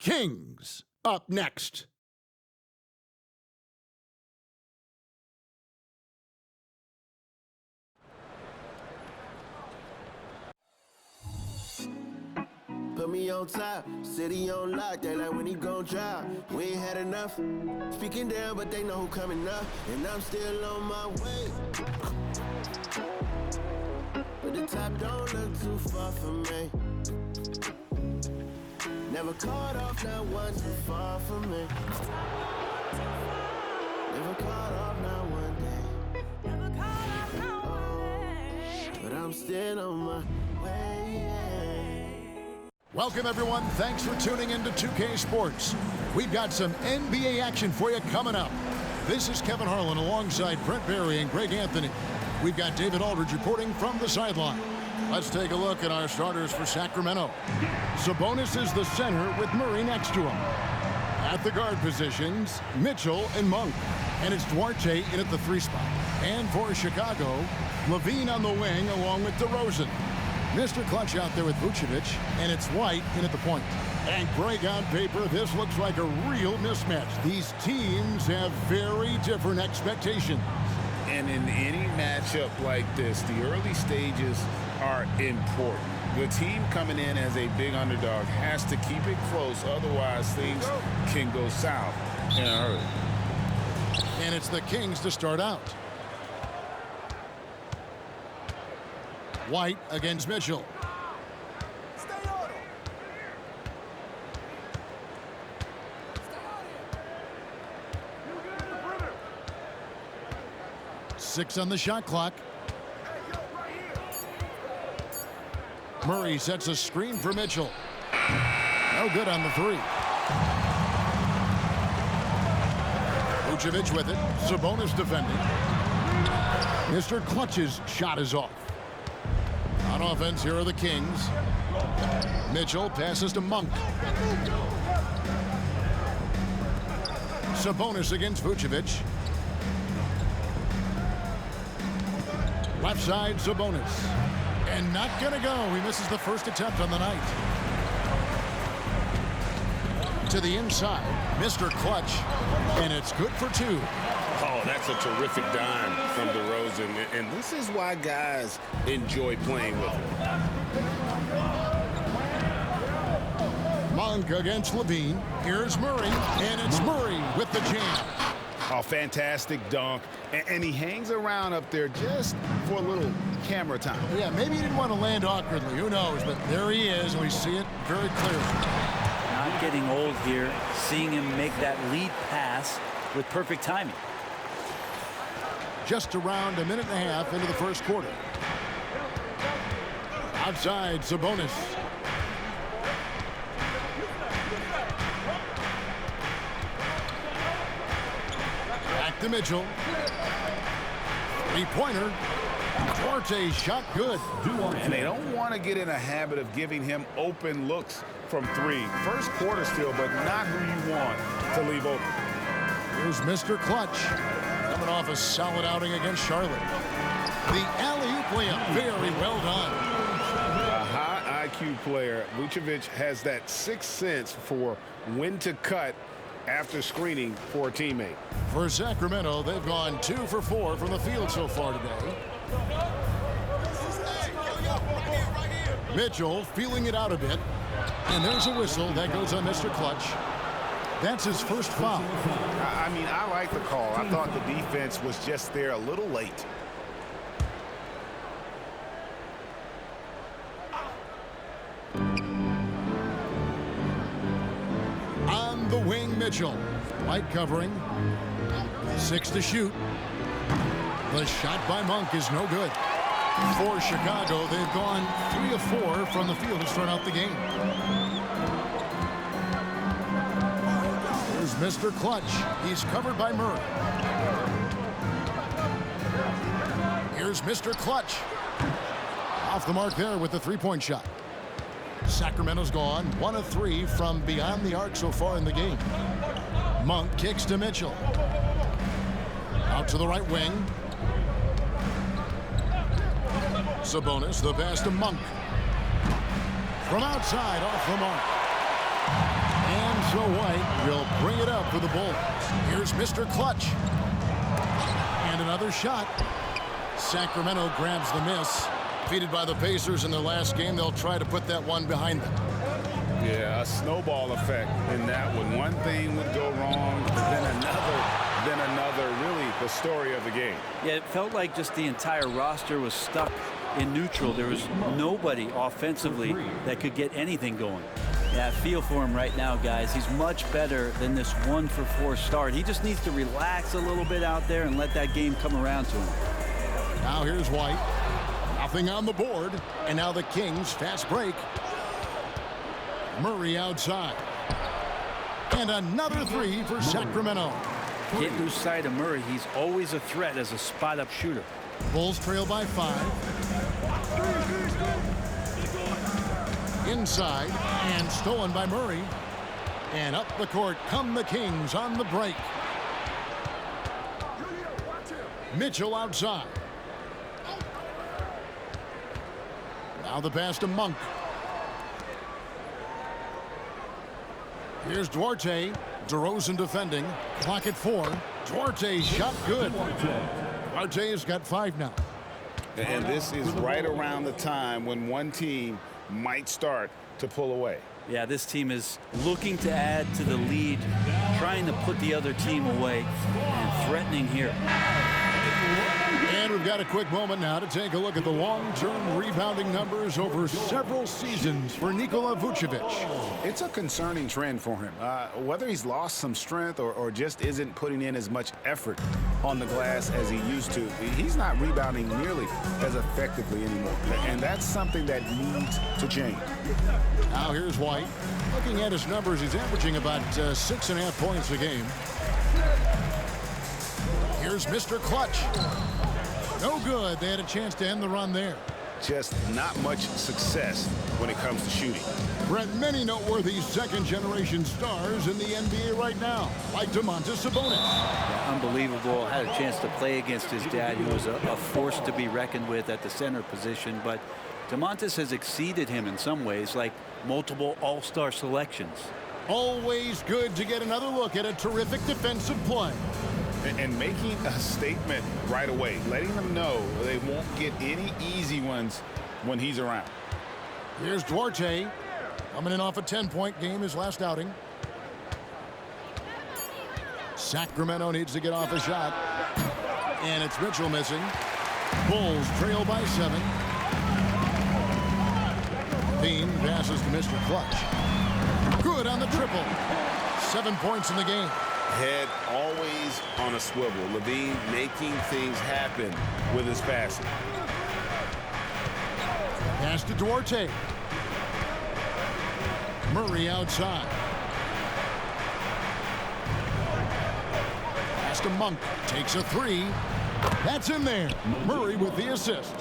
Kings up next. Put me on top, city on lock, they like when he gon' drop. We ain't had enough, speaking down, but they know who coming up, and I'm still on my way. But the top don't look too far from me. Never caught off, not one too far from me. Never caught off, not one day. Never caught off, not one day. But I'm still on my way. Welcome, everyone. Thanks for tuning in to 2K Sports. We've got some NBA action for you coming up. This is Kevin Harlan alongside Brent Barry and Greg Anthony. We've got David Aldridge reporting from the sideline. Let's take a look at our starters for Sacramento. Sabonis is the center with Murray next to him. At the guard positions, Mitchell and Monk. And it's Duarte in at the 3 spot. And for Chicago, Levine on the wing along with DeRozan. Mr. Clutch out there with Vucevic, and it's White in at the point. And Greg, on paper, this looks like a real mismatch. These teams have very different expectations. And in any matchup like this, the early stages are important. The team coming in as a big underdog has to keep it close, otherwise things can go south in a hurry. And it's the Kings to start out. White against Mitchell. Stay on him. 6 on the shot clock. Murray sets a screen for Mitchell. No good on the 3. Vucevic with it. Sabonis defending. Mr. Clutch's shot is off. On offense, here are the Kings. Mitchell passes to Monk. Sabonis against Vucevic. Left side, Sabonis. And not gonna go. He misses the first attempt on the night. To the inside, Mr. Clutch. And it's good for 2. Oh, that's a terrific dime from DeRozan, and this is why guys enjoy playing with him. Monk against Levine. Here's Murray, and it's Murray with the jam. Oh, fantastic dunk, and he hangs around up there just for a little camera time. Yeah, maybe he didn't want to land awkwardly. Who knows? But there he is, and we see it very clearly. Not getting old here, seeing him make that lead pass with perfect timing. Just around a minute and a half into the first quarter. Outside, Sabonis. Back to Mitchell. 3-pointer. Duarte's shot good. And they don't want to get in a habit of giving him open looks from 3. First quarter still, but not who you want to leave open. Here's Mr. Clutch. Coming off a solid outing against Charlotte. The alley-oop layup, very well done. A high IQ player. Vucevic has that 6th sense for when to cut after screening for a teammate. For Sacramento, they've gone 2 for 4 from the field so far today. Mitchell feeling it out a bit. And there's a whistle that goes on Mr. Clutch. That's his first foul. I mean, I like the call. I thought the defense was just there a little late. On the wing, Mitchell. White covering. 6 to shoot. The shot by Monk is no good. For Chicago, they've gone 3 of 4 from the field to start out the game. Here's Mr. Clutch. He's covered by Murray. Here's Mr. Clutch. Off the mark there with the 3-point shot. Sacramento's gone 1 of 3 from beyond the arc so far in the game. Monk kicks to Mitchell. Out to the right wing. Sabonis, the pass to Monk. From outside, off the mark. And So White will bring it up for the Bulls. Here's Mr. Clutch. And another shot. Sacramento grabs the miss. Defeated by the Pacers in their last game, they'll try to put that one behind them. Yeah, a snowball effect in that one. One thing would go wrong, then another. Really the story of the game. Yeah, it felt like just the entire roster was stuck in neutral. There was nobody offensively that could get anything going. Yeah, I feel for him right now, guys. He's much better than this 1-for-4 start. He just needs to relax a little bit out there and let that game come around to him. Now here's White. Nothing on the board. And now the Kings fast break. Murray outside. And another three for Sacramento. Can't lose sight of Murray. He's always a threat as a spot-up shooter. Bulls trail by 5. Inside and stolen by Murray. And up the court come the Kings on the break. Mitchell outside. Now the pass to Monk. Here's Duarte. DeRozan defending. Clock at 4. Duarte's shot good. Duarte has got 5 now. And this is right around the time when one team might start to pull away. Yeah, this team is looking to add to the lead, trying to put the other team away, and threatening here. And we've got a quick moment now to take a look at the long-term rebounding numbers over several seasons for Nikola Vucevic. It's a concerning trend for him. Whether he's lost some strength or just isn't putting in as much effort on the glass as he used to, he's not rebounding nearly as effectively anymore. And that's something that needs to change. Now here's White. Looking at his numbers, he's averaging about 6.5 points a game. Here's Mr. Clutch. No good. They had a chance to end the run there. Just not much success when it comes to shooting. Brent, many noteworthy second-generation stars in the NBA right now, like Domantas Sabonis. Yeah, unbelievable. Had a chance to play against his dad, who was a force to be reckoned with at the center position. But Domantas has exceeded him in some ways, like multiple all-star selections. Always good to get another look at a terrific defensive play. And making a statement right away, letting them know they won't get any easy ones when he's around. Here's Duarte, coming in off a 10-point game, his last outing. Sacramento needs to get off a shot. And it's Mitchell missing. Bulls trail by 7. Bean passes to Mr. Clutch. Good on the triple. 7 points in the game. Head always on a swivel. LaVine making things happen with his passing. Pass to Duarte. Murray outside. Pass to Monk. Takes a 3. That's in there. Murray with the assist.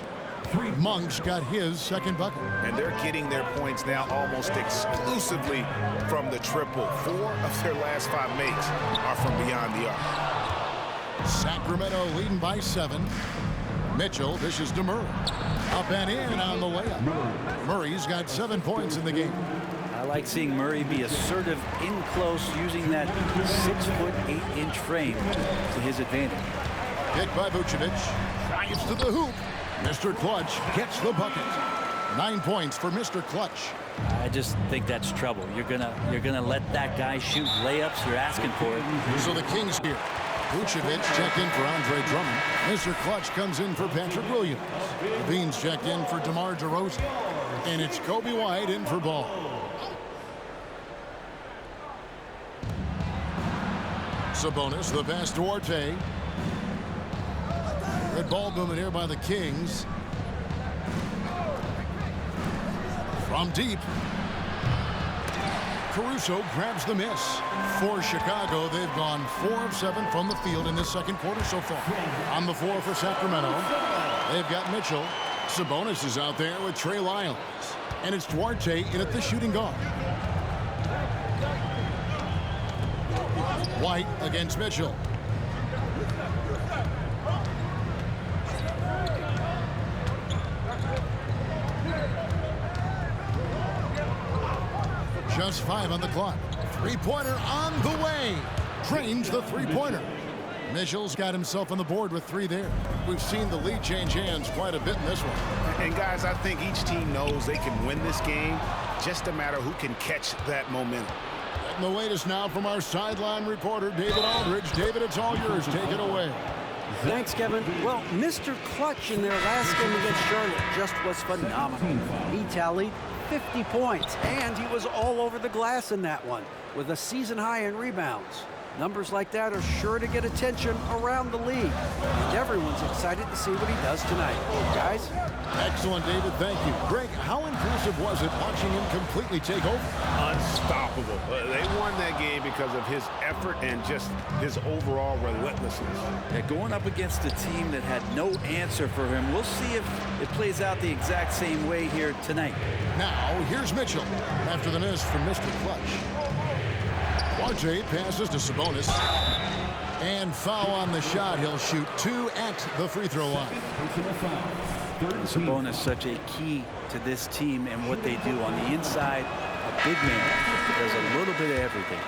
Monk's got his second bucket. And they're getting their points now almost exclusively from the triple. 4 of their last 5 makes are from beyond the arc. Sacramento leading by 7. Mitchell dishes to Murray. Up and in on the layup. Murray's got 7 points in the game. I like seeing Murray be assertive in close, using that 6'8" frame to his advantage. Hit by Vucevic. Drives to the hoop. Mr. Clutch gets the bucket. 9 points for Mr. Clutch. I just think that's trouble. You're gonna let that guy shoot layups. You're asking for it. So the Kings here. Vucevic checked in for Andre Drummond. Mr. Clutch comes in for Patrick Williams. LaVine's checked in for DeMar DeRozan. And it's Coby White in for Ball. Sabonis, the pass to Duarte. Red ball movement here by the Kings. From deep. Caruso grabs the miss. For Chicago, they've gone 4 of 7 from the field in this second quarter so far. On the floor for Sacramento, they've got Mitchell. Sabonis is out there with Trey Lyles. And it's Duarte in at the shooting guard. White against Mitchell. Just 5 on the clock. Three-pointer on the way. Drains the three-pointer. Mitchell's got himself on the board with 3 there. We've seen the lead change hands quite a bit in this one. And guys, I think each team knows they can win this game. Just a matter who can catch that momentum. And the latest now from our sideline reporter, David Aldridge. David, it's all yours. Take it away. Thanks, Kevin. Well, Mr. Clutch in their last game against Charlotte just was phenomenal. He tallied 50 points, and he was all over the glass in that one with a season high in rebounds. Numbers like that are sure to get attention around the league, and everyone's excited to see what he does tonight. Guys? Excellent, David. Thank you. Greg, how impressive was it watching him completely take over? Unstoppable. They won that game because of his effort and just his overall relentlessness. Yeah, going up against a team that had no answer for him. We'll see if it plays out the exact same way here tonight. Now, here's Mitchell after the miss from Mr. Clutch. Quarte passes to Sabonis. And foul on the shot. He'll shoot 2 at the free throw line. Sabonis such a key to this team and what they do on the inside. A big man does a little bit of everything.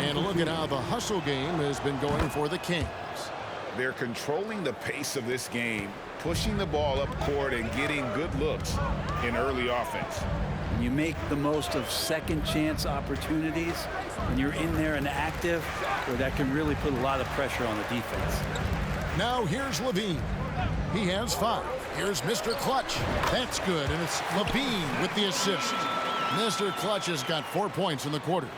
And look at how the hustle game has been going for the Kings. They're controlling the pace of this game, pushing the ball up court and getting good looks in early offense. When you make the most of second chance opportunities, when you're in there and active, well, that can really put a lot of pressure on the defense. Now here's Levine. He has 5. Here's Mr. Clutch. That's good, and it's Levine with the assist. Mr. Clutch has got 4 points in the quarter.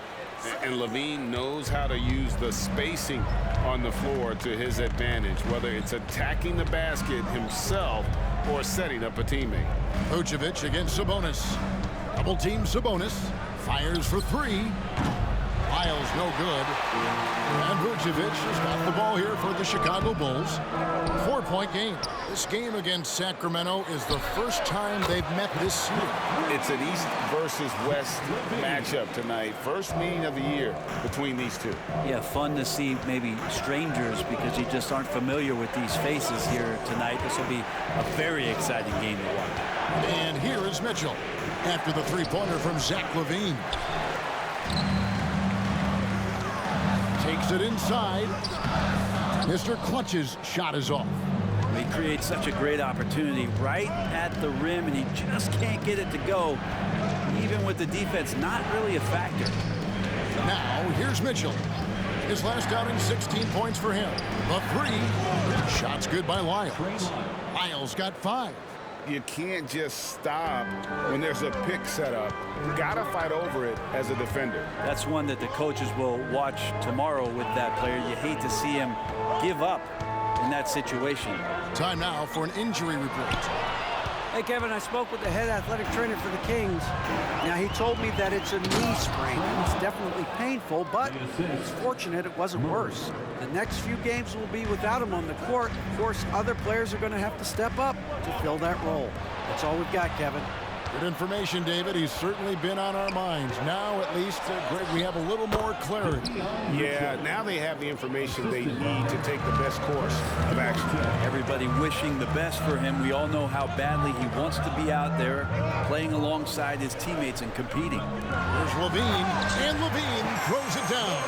And Levine knows how to use the spacing on the floor to his advantage, whether it's attacking the basket himself or setting up a teammate. Vucevic against Sabonis. Double team Sabonis. Fires for 3. Lyles no good. And Vucevic has got the ball here for the Chicago Bulls. 4-point game. This game against Sacramento is the first time they've met this year. It's an East versus West matchup tonight. First meeting of the year between these two. Yeah, fun to see maybe strangers because you just aren't familiar with these faces here tonight. This will be a very exciting game to watch. And here is Mitchell after the three-pointer from Zach LaVine. Takes it inside. Mr. Clutch's shot is off. He creates such a great opportunity right at the rim, and he just can't get it to go, even with the defense not really a factor. Now, here's Mitchell. His last outing, 16 points for him. The 3. Shot's good by Lyles. Lyles got 5. You can't just stop when there's a pick set up. You gotta fight over it as a defender. That's one that the coaches will watch tomorrow with that player. You hate to see him give up in that situation. Time now for an injury report. Hey, Kevin, I spoke with the head athletic trainer for the Kings. Now, he told me that it's a knee sprain, and it's definitely painful, but it's fortunate it wasn't worse. The next few games will be without him on the court. Of course, other players are going to have to step up to fill that role. That's all we've got, Kevin. Good information, David. He's certainly been on our minds. Now, at least, Greg, we have a little more clarity. Yeah, now they have the information they need to take the best course of action. Everybody wishing the best for him. We all know how badly he wants to be out there playing alongside his teammates and competing. There's Levine, and Levine throws it down.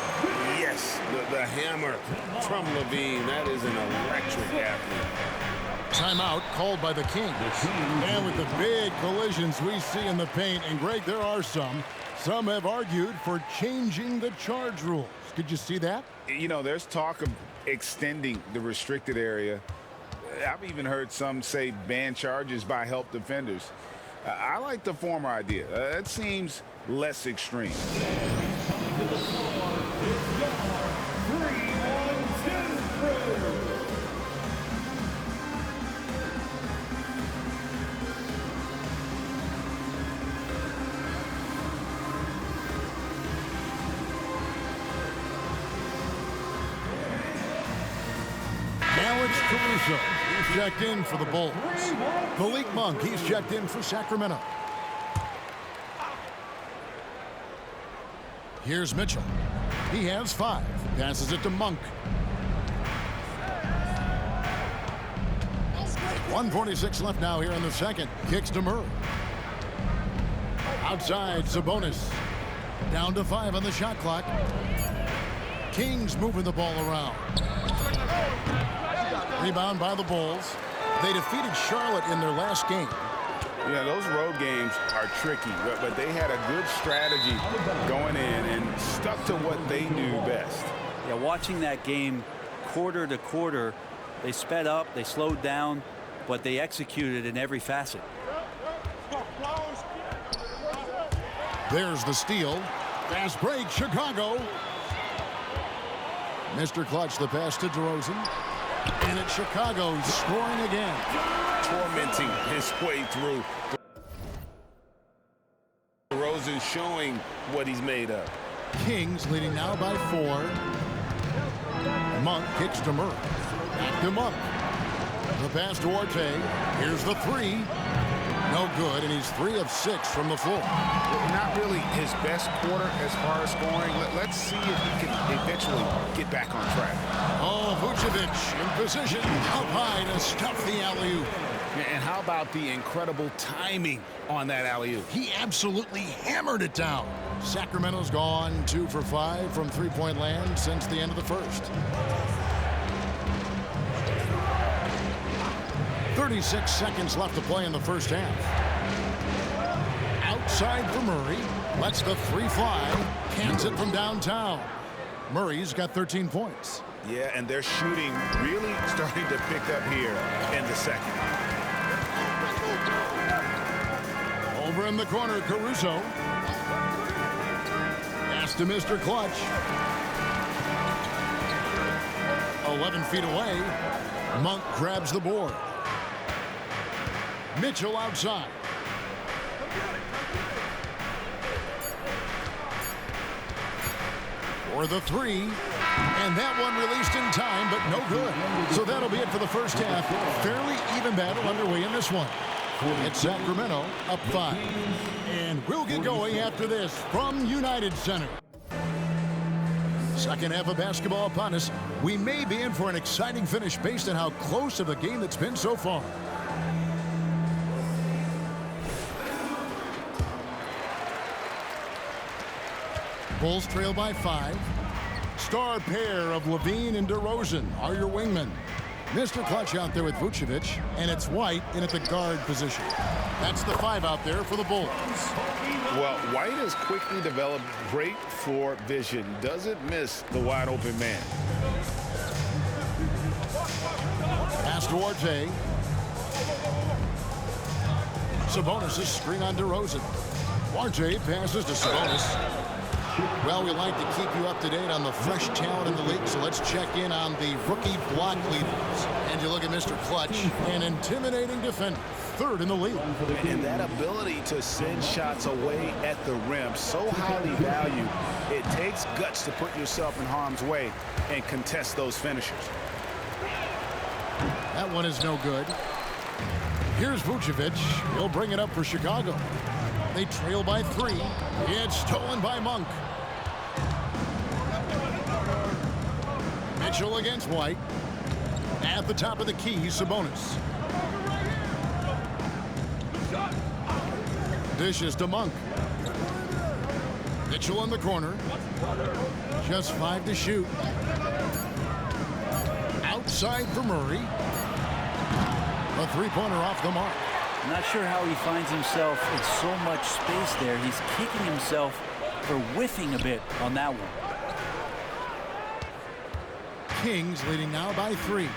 Yes, the hammer from Levine. That is an electric athlete. Timeout called by the Kings. And with the big collisions we see in the paint, and Greg, there are some have argued for changing the charge rules. Did you see that? You know, there's talk of extending the restricted area. I've even heard some say ban charges by help defenders. I like the former idea. It seems less extreme. Alex Caruso, he's checked in for the Bulls. Malik Monk, he's checked in for Sacramento. Here's Mitchell. He has 5. Passes it to Monk. 1:46 left now here in the second. Kicks to Murray. Outside, Sabonis. Down to 5 on the shot clock. Kings moving the ball around. Rebound by the Bulls. They defeated Charlotte in their last game. Yeah, those road games are tricky, but they had a good strategy going in and stuck to what they do best. Yeah, watching that game quarter to quarter, they sped up, they slowed down, but they executed in every facet. There's the steal. Fast break, Chicago. Mr. Clutch, the pass to DeRozan. And it's Chicago scoring again. Tormenting his way through. DeRozan showing what he's made of. Kings leading now by 4. Monk kicks to Murray. Back to Monk. The pass to Orte. Here's the 3. No good, and he's 3 of 6 from the floor. Not really his best quarter as far as scoring. Let's see if he can eventually get back on track. Oh, Vucevic in position up high to stuff the alley-oop. And how about the incredible timing on that alley-oop? He absolutely hammered it down. Sacramento's gone 2 for 5 from three-point land since the end of the first. 36 seconds left to play in the first half. Outside for Murray. Lets the 3 fly. Cans it from downtown. Murray's got 13 points. Yeah, and their shooting really starting to pick up here in the second. Over in the corner, Caruso. Pass to Mr. Clutch. 11 feet away. Monk grabs the board. Mitchell outside. For the 3. And that one released in time, but no good. So that'll be it for the first half. Fairly even battle underway in this one. It's Sacramento up 5. And we'll get going after this from United Center. Second half of basketball upon us. We may be in for an exciting finish based on how close of a game it's been so far. Bulls trail by 5. Star pair of Levine and DeRozan are your wingmen. Mr. Clutch out there with Vucevic, and it's White in at the guard position. That's the 5 out there for the Bulls. Well, White has quickly developed great floor vision. Doesn't miss the wide open man. Pass to Orte. Sabonis' screen on DeRozan. Orte passes to Sabonis. Well, we like to keep you up to date on the fresh talent in the league, so let's check in on the rookie block leaders. And you look at Mr. Clutch, an intimidating defender, 3rd in the league. And that ability to send shots away at the rim, so highly valued. It takes guts to put yourself in harm's way and contest those finishers. That one is no good. Here's Vucevic. He'll bring it up for Chicago. They trail by 3. It's stolen by Monk. Mitchell against White. At the top of the key, Sabonis. Dishes to Monk. Mitchell in the corner. Just 5 to shoot. Outside for Murray. A 3-pointer off the mark. I'm not sure how he finds himself in so much space there. He's kicking himself for whiffing a bit on that one. Kings leading now by 3.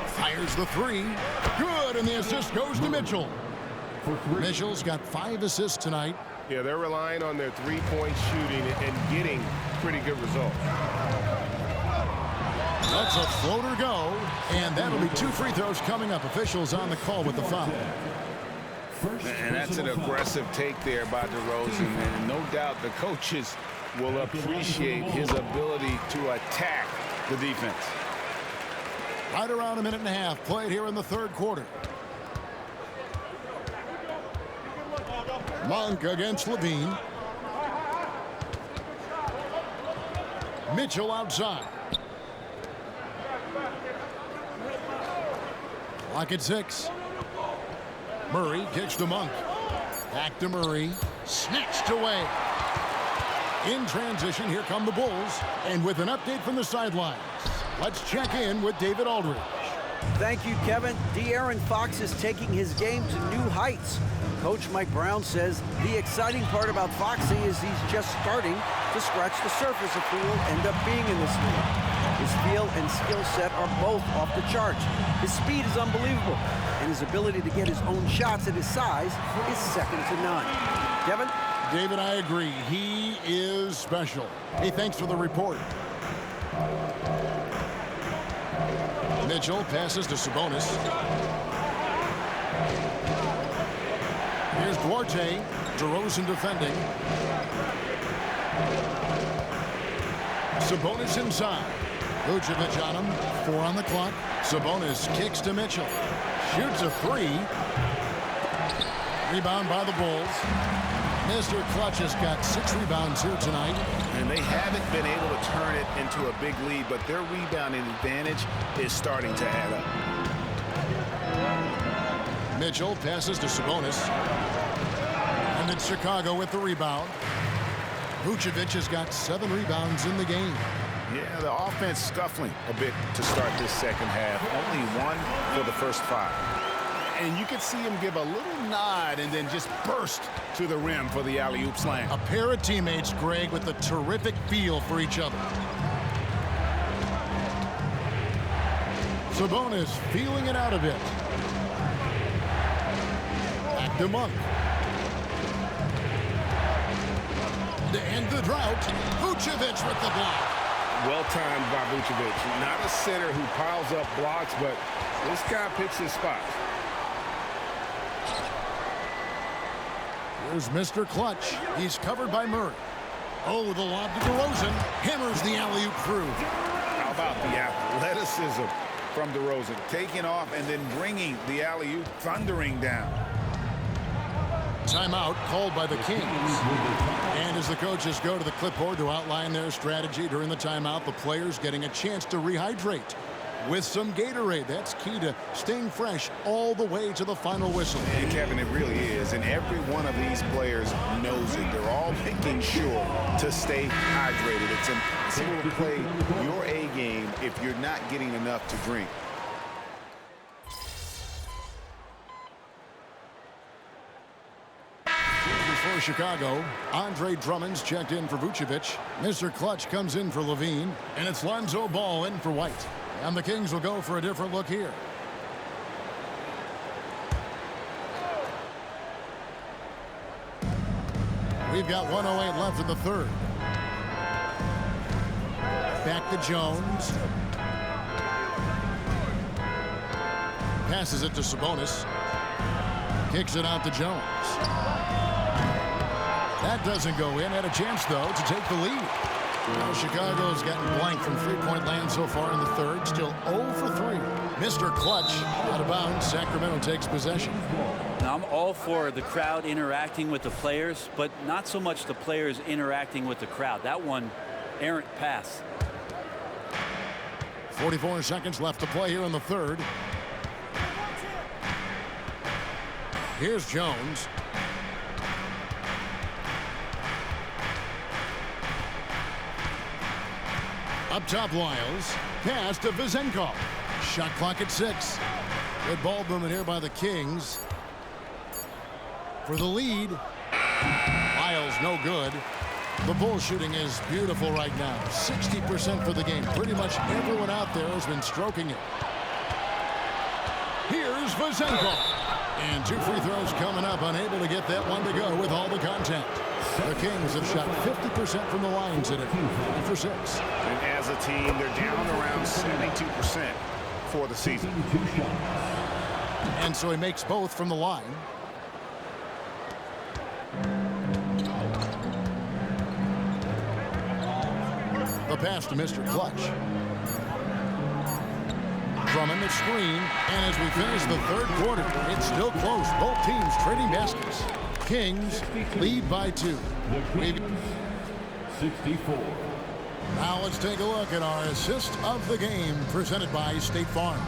Fires the 3. Good, and the assist goes to Mitchell. Mitchell's got 5 assists tonight. Yeah, they're relying on their three-point shooting and getting pretty good results. Lets a floater go, and that'll be 2 free throws coming up. Officials on the call with the foul. And that's an aggressive take there by DeRozan, and no doubt the coaches will appreciate his ability to attack the defense. Right around 1.5 minutes played here in the 3rd quarter. Monk against Levine. Mitchell outside. Clock at 6. Murray kicks to Monk. Back to Murray. Snatched away. In transition, here come the Bulls. And with an update from the sidelines, let's check in with David Aldridge. Thank you, Kevin. De'Aaron Fox is taking his game to new heights. Coach Mike Brown says the exciting part about Foxy is he's just starting to scratch the surface of who will end up being in this league. His feel and skill set are both off the charts. His speed is unbelievable, and his ability to get his own shots at his size is second to none. Kevin? David, I agree. He is special. Hey, thanks for the report. Mitchell passes to Sabonis. Here's Duarte. DeRozan defending. Sabonis inside. Vucevic on him. 4 on the clock. Sabonis kicks to Mitchell. Shoots a 3. Rebound by the Bulls. Mr. Clutch has got 6 rebounds here tonight. And they haven't been able to turn it into a big lead, but their rebounding advantage is starting to add up. Mitchell passes to Sabonis. And it's Chicago with the rebound. Vucevic has got 7 rebounds in the game. Yeah, the offense scuffling a bit to start this second half. Only 1 for the first 5. And you could see him give a little nod and then just burst to the rim for the alley-oop slam. A pair of teammates, Greg, with a terrific feel for each other. Sabonis feeling it out a bit. Back to Monk. To end the drought, Vucevic with the block. Well-timed by Vucevic. Not a center who piles up blocks, but this guy picks his spots. Here's Mr. Clutch. He's covered by Murray. Oh, the lob to DeRozan. Hammers the alley-oop through. How about the athleticism from DeRozan? Taking off and then bringing the alley-oop thundering down. Timeout called by the Kings. And as the coaches go to the clipboard to outline their strategy during the timeout, the players getting a chance to rehydrate with some Gatorade. That's key to staying fresh all the way to the final whistle. And Kevin, it really is. And every one of these players knows it. They're all making sure to stay hydrated. It's impossible to play your A game if you're not getting enough to drink. For Chicago, Andre Drummond's checked in for Vucevic. Mr. Clutch comes in for Levine. And it's Lonzo Ball in for White. And the Kings will go for a different look here. We've got 1:08 left in the third. Back to Jones. Passes it to Sabonis. Kicks it out to Jones. That doesn't go in. Had a chance, though, to take the lead. Now Chicago's gotten blank from three-point land so far in the third. Still 0 for 3. Mr. Clutch out of bounds. Sacramento takes possession. Now, I'm all for the crowd interacting with the players, but not so much the players interacting with the crowd. That one, errant pass. 44 seconds left to play here in the third. Here's Jones. Up top, Lyles. Pass to Vezenkov. Shot clock at 6. Good ball movement here by the Kings. For the lead. Lyles no good. The Bulls shooting is beautiful right now. 60% for the game. Pretty much everyone out there has been stroking it. Here's Vezenkov. And 2 free throws coming up. Unable to get that one to go with all the contact. The Kings have shot 50% from the line today. 5 for 6. And as a team, they're down around 72% for the season. And so he makes both from the line. The pass to Mr. Clutch. Drummond at screen. And as we finish the third quarter, it's still close. Both teams trading baskets. Kings lead by 2. 64. Now let's take a look at our assist of the game presented by State Farm.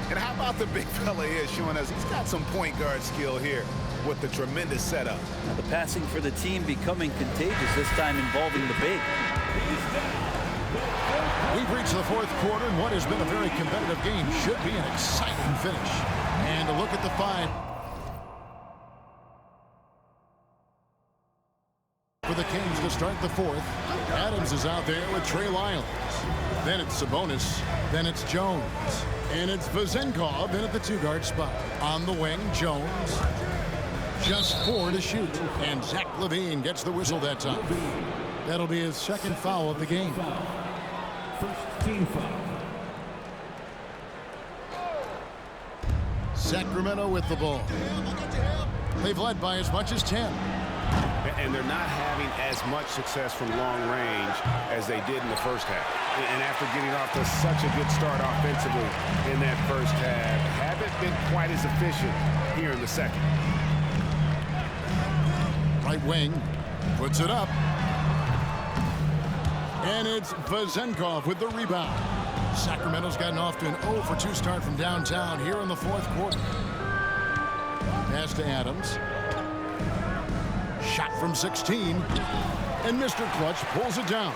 And how about the big fella here showing us he's got some point guard skill here. with the tremendous setup. Now the passing for the team becoming contagious, this time involving the big. We've reached the fourth quarter, and what has been a very competitive game should be an exciting finish. And a look at the 5 for the Kings to start the fourth. Adams is out there with Trey Lyles. Then it's Sabonis. Then it's Jones. And it's Vezenkov in at the 2-guard spot. On the wing, Jones. Just 4 to shoot. And Zach LaVine gets the whistle that time. That'll be his second foul of the game. First team foul. Sacramento with the ball. They've led by as much as 10. And they're not having as much success from long range as they did in the first half. And after getting off to such a good start offensively in that first half, haven't been quite as efficient here in the second. Right wing puts it up. And it's Vezenkov with the rebound. Sacramento's gotten off to an 0-for-2 start from downtown here in the fourth quarter. Pass to Adams. Shot from 16. And Mr. Clutch pulls it down.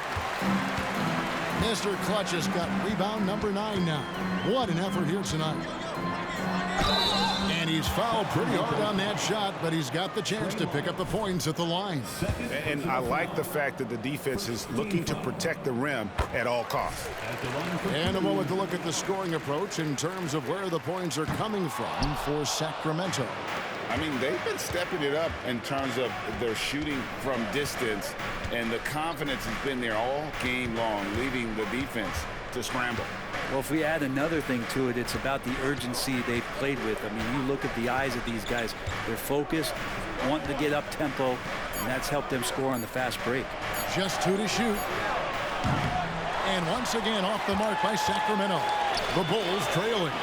Mr. Clutch has got rebound number 9 now. What an effort here tonight. And he's fouled pretty hard on that shot, but he's got the chance to pick up the points at the line. And I like the fact that the defense is looking to protect the rim at all costs. And a moment to look at the scoring approach in terms of where the points are coming from for Sacramento. I mean, they've been stepping it up in terms of their shooting from distance, and the confidence has been there all game long, leading the defense to scramble. Well, if we add another thing to it, it's about the urgency they've played with. I mean, you look at the eyes of these guys. They're focused, wanting to get up tempo, and that's helped them score on the fast break. Just 2 to shoot. And once again off the mark by Sacramento. The Bulls trailing.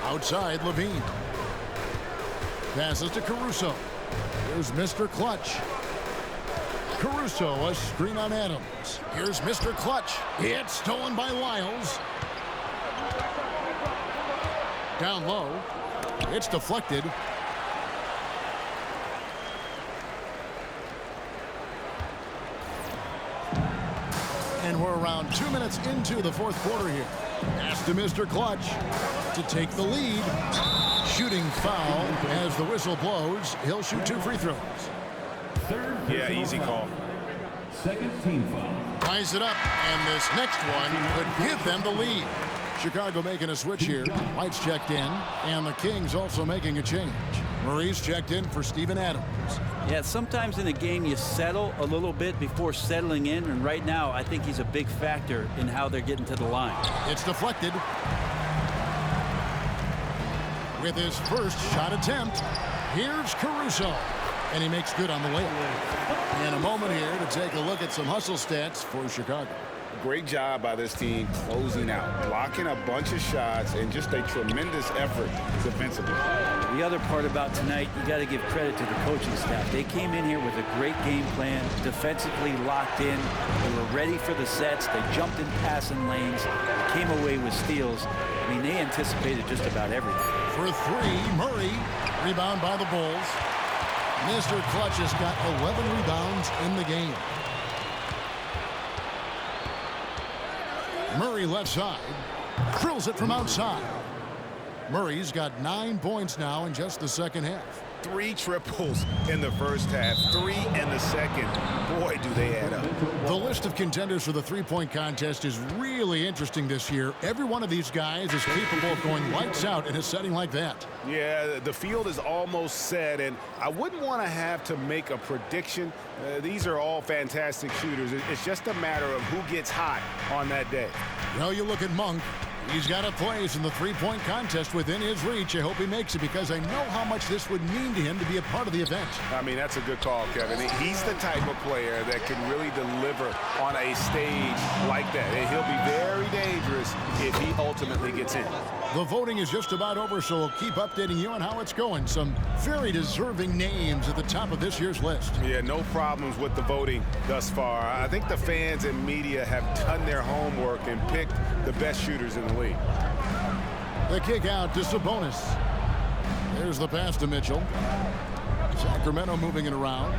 Outside, LaVine. Passes to Caruso. Here's Mr. Clutch. Caruso, a screen on Adams. Here's Mr. Clutch. It's stolen by Lyles. Down low. It's deflected. And we're around 2 minutes into the fourth quarter here. Pass to Mr. Clutch to take the lead. Shooting foul as the whistle blows. He'll shoot 2 free throws. Yeah, easy call. Second team foul. Ties it up, and this next one could give them the lead. Chicago making a switch here. White's checked in, and the Kings also making a change. Murray's checked in for Steven Adams. Yeah, sometimes in a game you settle a little bit before settling in, and right now I think he's a big factor in how they're getting to the line. It's deflected. With his first shot attempt, here's Caruso. And he makes good on the layup. And a moment here to take a look at some hustle stats for Chicago. Great job by this team closing out, blocking a bunch of shots, and just a tremendous effort defensively. The other part about tonight, you got to give credit to the coaching staff. They came in here with a great game plan, defensively locked in. They were ready for the sets. They jumped in passing lanes, came away with steals. I mean, they anticipated just about everything. For 3, Murray. Rebound by the Bulls. Mr. Clutch has got 11 rebounds in the game. Murray left side. Drills it from outside. Murray's got 9 points now in just the second half. 3 triples in the first half, 3 in the second. Boy, do they add up. The list of contenders for the three-point contest is really interesting this year. Every one of these guys is capable of going lights out in a setting like that. Yeah, the field is almost set, and I wouldn't want to have to make a prediction. These are all fantastic shooters. It's just a matter of who gets hot on that day. Well, you look at Monk. He's got a place in the three-point contest within his reach. I hope he makes it because I know how much this would mean to him to be a part of the event. I mean, that's a good call, Kevin. He's the type of player that can really deliver on a stage like that. And he'll be very dangerous if he ultimately gets in. The voting is just about over, so we'll keep updating you on how it's going. Some very deserving names at the top of this year's list. Yeah, no problems with the voting thus far. I think the fans and media have done their homework and picked the best shooters in the league. The kick out to Sabonis. There's the pass to Mitchell. Sacramento moving it around.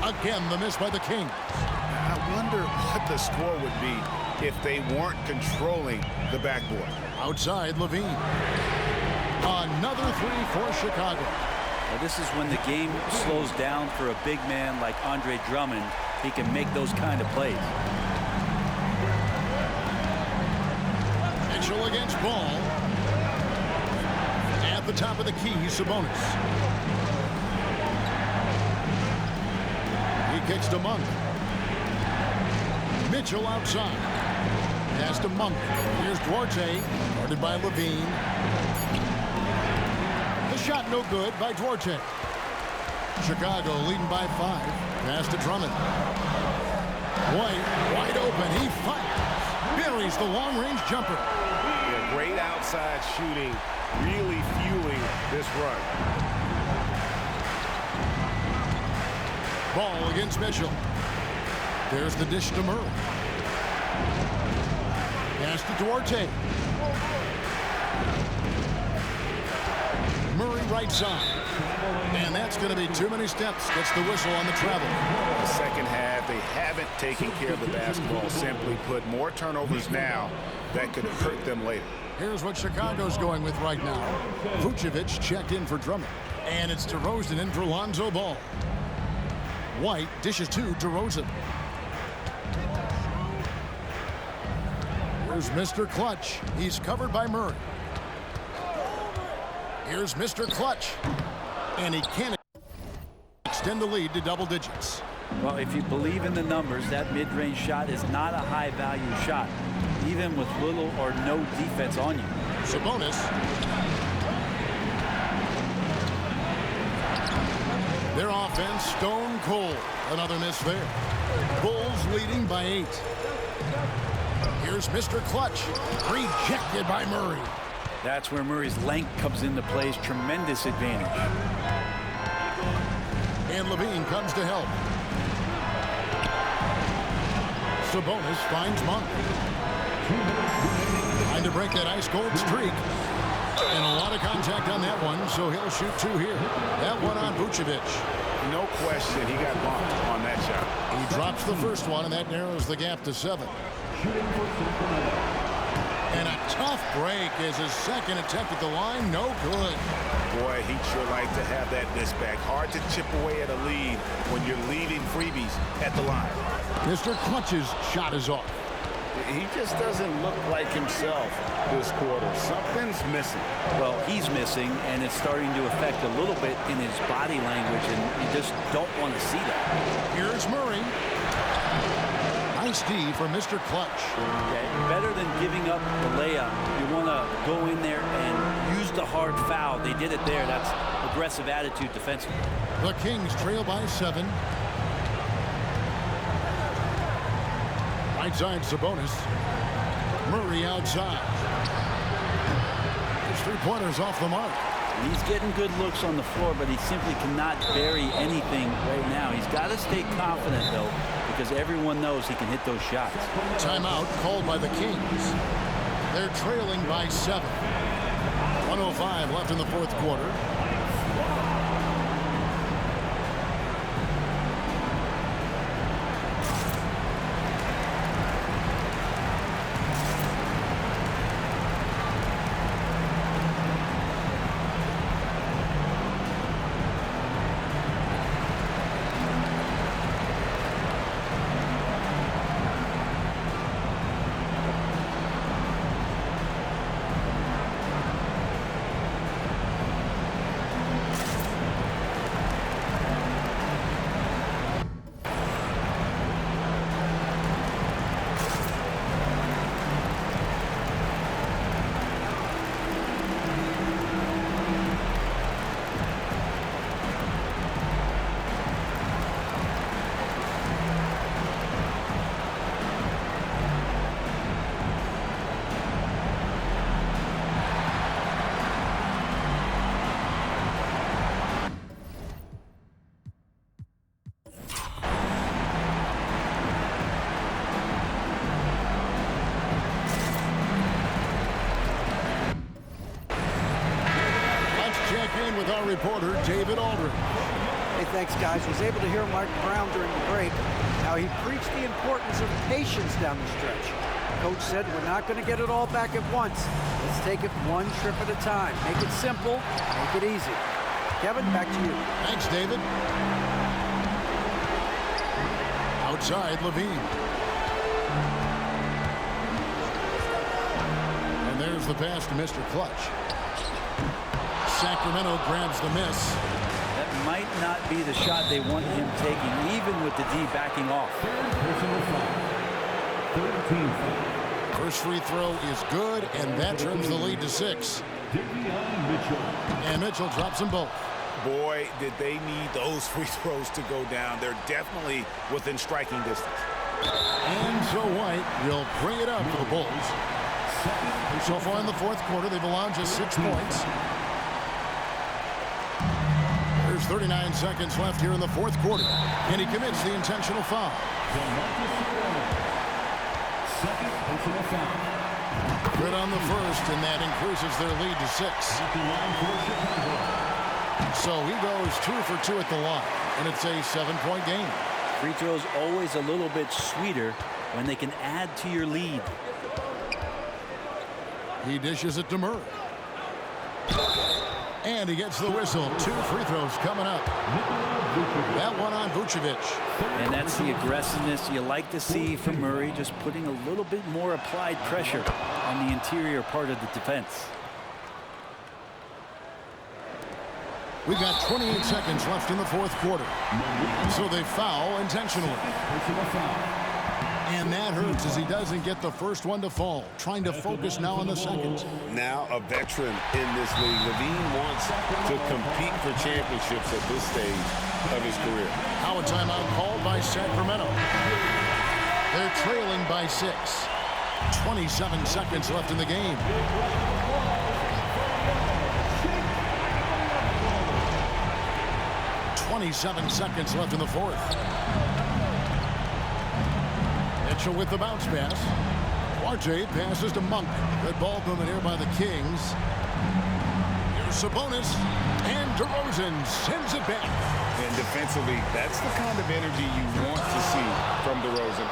Again, the miss by the Kings. I wonder what the score would be if they weren't controlling the backboard. Outside, Levine. Another three for Chicago. Now, this is when the game slows down for a big man like Andre Drummond. He can make those kind of plays. Mitchell against Ball. At the top of the key, Sabonis. He kicks to Monk. Mitchell outside. Pass to Monk. Here's Duarte. Guarded by Levine. The shot no good by Duarte. Chicago leading by 5. Pass to Drummond. White wide open. He fires. Buries the long-range jumper. Yeah, great outside shooting, really fueling this run. Ball against Mitchell. There's the dish to Murray. Pass to Duarte. Murray right side. And that's going to be too many steps. Gets the whistle on the travel. The second half, they haven't taken care of the basketball. Simply put, more turnovers now that could hurt them later. Here's what Chicago's going with right now. Vucevic checked in for Drummond. And it's DeRozan in for Lonzo Ball. White dishes to DeRozan. Here's Mr. Clutch. He's covered by Murray. Here's Mr. Clutch. And he can't extend the lead to double digits. Well, if you believe in the numbers, that mid-range shot is not a high-value shot, even with little or no defense on you. Sabonis. Their offense stone cold. Another miss there. Bulls leading by 8. Here's Mr. Clutch. Rejected by Murray. That's where Murray's length comes into play. Tremendous advantage. And Levine comes to help. Sabonis finds Monk. Trying to break that ice-cold streak. And a lot of contact on that one, so he'll shoot 2 here. That one on Vucevic. No question, he got bumped on that shot. He drops the first one, and that narrows the gap to 7. And a tough break is his second attempt at the line. No good. Boy, he'd sure like to have that miss back. Hard to chip away at a lead when you're leaving freebies at the line. Mr. Clutch's shot is off. He just doesn't look like himself this quarter. Something's missing. Well, he's missing, and it's starting to affect a little bit in his body language, and you just don't want to see that. Here's Murray. Nice D for Mr. Clutch. Yeah, better than giving up the layup, you want to go in there and use the hard foul. They did it there. That's aggressive attitude defensively. The Kings trail by 7. Right side, Sabonis. Murray outside. His 3-pointers off the mark. He's getting good looks on the floor, but he simply cannot bury anything right now. He's got to stay confident, though, because everyone knows he can hit those shots. Timeout called by the Kings. They're trailing by 7. 1:05 left in the 4th quarter. reporter, David Aldridge. Hey, thanks, guys. Was able to hear Mark Brown during the break. How he preached the importance of patience down the stretch. Coach said we're not going to get it all back at once. Let's take it one trip at a time. Make it simple, make it easy. Kevin, back to you. Thanks, David. Outside, Levine. And there's the pass to Mr. Clutch. Sacramento grabs the miss. That might not be the shot they want him taking, even with the D backing off. First free throw is good, and that turns the lead to 6. And Mitchell drops them both. Boy, did they need those free throws to go down. They're definitely within striking distance. And so White will bring it up for the Bulls. So far in the fourth quarter, they've allowed just 6 points. There's 39 seconds left here in the fourth quarter, and he commits the intentional foul. Good on the first, and that increases their lead to 6. So he goes 2 for 2 at the line, and it's a 7-point game. Free throws always a little bit sweeter when they can add to your lead. He dishes it to Murray. And he gets the whistle. 2 free throws coming up. That one on Vucevic. And that's the aggressiveness you like to see from Murray, just putting a little bit more applied pressure on the interior part of the defense. We've got 28 seconds left in the fourth quarter. So they foul intentionally. And that hurts as he doesn't get the first one to fall. Trying to focus now on the second. Now a veteran in this league. Levine wants to compete for championships at this stage of his career. Now a timeout called by Sacramento. They're trailing by 6. 27 seconds left in the game. .27 seconds left in the fourth. Mitchell with the bounce pass. Duarte passes to Monk. Red ball movement here by the Kings. Here's Sabonis. And DeRozan sends it back. And defensively, that's the kind of energy you want to see from DeRozan.